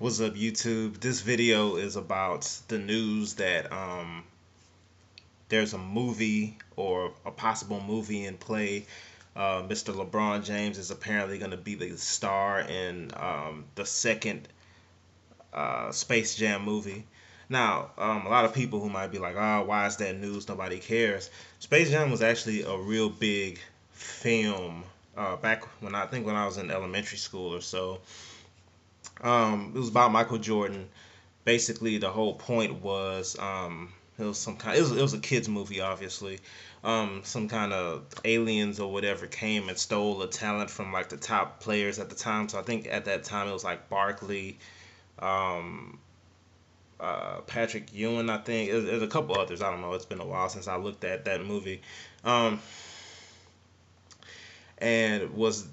What's up, YouTube? This video is about the news that there's a movie or a possible movie in play. Mr. LeBron James is apparently going to be the star in the second Space Jam movie. Now, a lot of people who might be like, "Oh, why is that news? Nobody cares." Space Jam was actually a real big film back when I was in elementary school or so. It was about Michael Jordan. Basically, the whole point was it was a kids movie, obviously. Some kind of aliens or whatever came and stole the talent from like the top players at the time. So I think at that time it was like Barkley, um, Patrick Ewing. I think there's a couple others. I don't know. It's been a while since I looked at that movie. Um, and was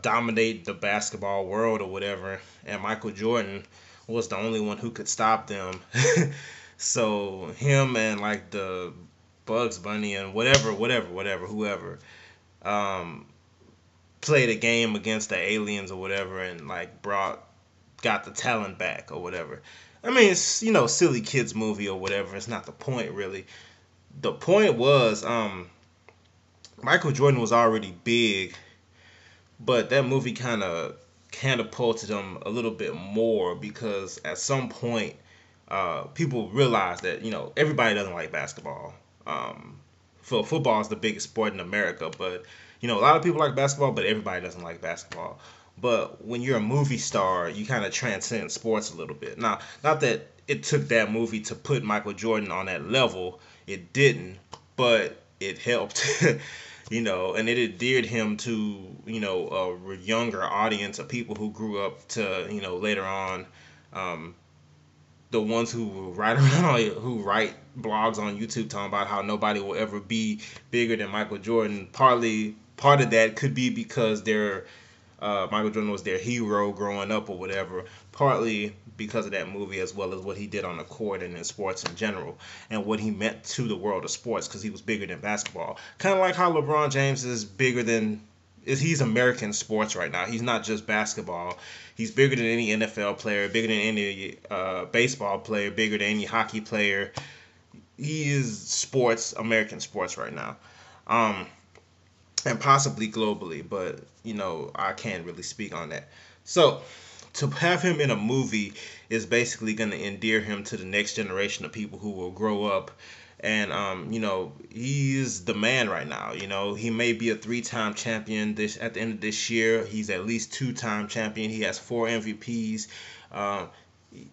dominate the basketball world or whatever. And Michael Jordan was the only one who could stop them. So him and like the Bugs Bunny and whoever, um, played a game against the aliens or whatever, and like got the talent back or whatever. I mean, it's silly kids movie or whatever. It's not the point really. The point was Michael Jordan was already big, but that movie kind of catapulted him a little bit more because at some point, people realized that everybody doesn't like basketball. Football is the biggest sport in America, but a lot of people like basketball, but everybody doesn't like basketball. But when you're a movie star, you kind of transcend sports a little bit. Now, not that it took that movie to put Michael Jordan on that level, it didn't, but it helped. And it endeared him to a younger audience of people who grew up to later on, um, the ones who write blogs on YouTube talking about how nobody will ever be bigger than Michael Jordan. Part of that could be because Michael Jordan was their hero growing up or whatever. Partly because of that movie, as well as what he did on the court and in sports in general, and what he meant to the world of sports, because he was bigger than basketball. Kind of like how LeBron James is bigger than he's American sports right now. He's not just basketball. He's bigger than any NFL player, bigger than any baseball player, bigger than any hockey player. He is sports, American sports right now. Um, and possibly globally, but I can't really speak on that. So to have him in a movie is basically going to endear him to the next generation of people who will grow up. And he is the man right now. He may be a three-time champion this at the end of this year. He's at least two-time champion. He has 4 MVPs. Uh,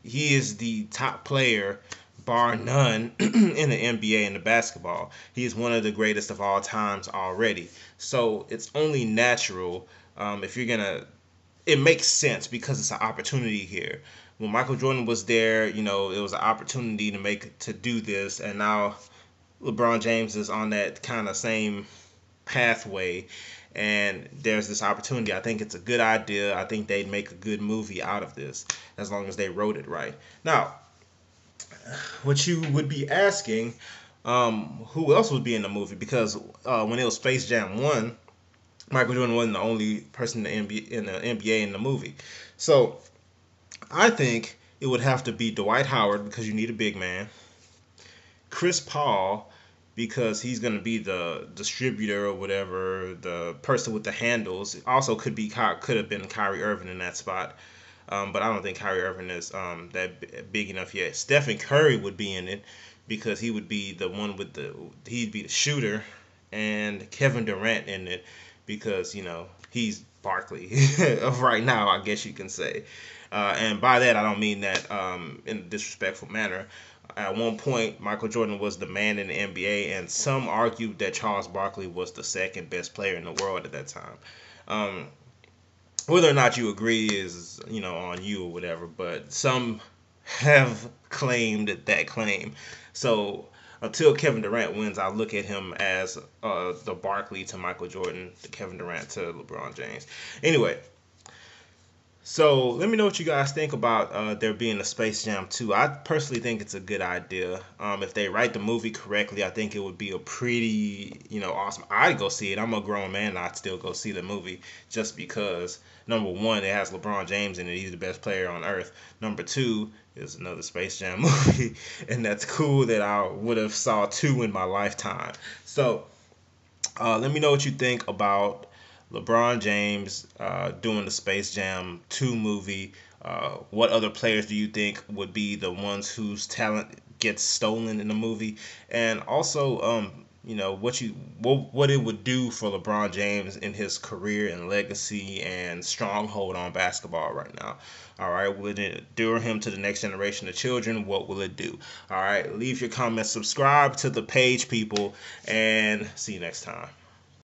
he is the top player, bar none, in the NBA and the basketball. He is one of the greatest of all times already. So it's only natural, if you're gonna. It makes sense because it's an opportunity here. When Michael Jordan was there, it was an opportunity to do this, and now LeBron James is on that kind of same pathway, and there's this opportunity. I think it's a good idea. I think they'd make a good movie out of this as long as they wrote it right. Now, what you would be asking, who else would be in the movie? Because when it was Space Jam 1, Michael Jordan wasn't the only person in the NBA in the movie. So I think it would have to be Dwight Howard because you need a big man. Chris Paul because he's going to be the distributor or whatever, the person with the handles. Also could have been Kyrie Irving in that spot. But I don't think Kyrie Irving is that big enough yet. Stephen Curry would be in it because he would be the one he'd be the shooter, and Kevin Durant in it because he's Barkley of right now, I guess you can say. And by that I don't mean that in a disrespectful manner. At one point, Michael Jordan was the man in the NBA, and some argued that Charles Barkley was the second best player in the world at that time. Um, Whether or not you agree is on you or whatever, but some have claimed that claim. So until Kevin Durant wins, I look at him as the Barkley to Michael Jordan, the Kevin Durant to LeBron James. Anyway, So let me know what you guys think about there being a Space Jam 2. I personally think it's a good idea. If they write the movie correctly, I think it would be a pretty, awesome. I'd go see it. I'm a grown man, and I'd still go see the movie just because number one, it has LeBron James in it. He's the best player on earth. Number two, is another Space Jam movie, and that's cool that I would have saw two in my lifetime. So let me know what you think about LeBron James doing the Space Jam 2 movie. What other players do you think would be the ones whose talent gets stolen in the movie? And also, what it would do for LeBron James in his career and legacy and stronghold on basketball right now. All right, will it endure him to the next generation of children? What will it do? All right, leave your comments, subscribe to the page, people, and see you next time.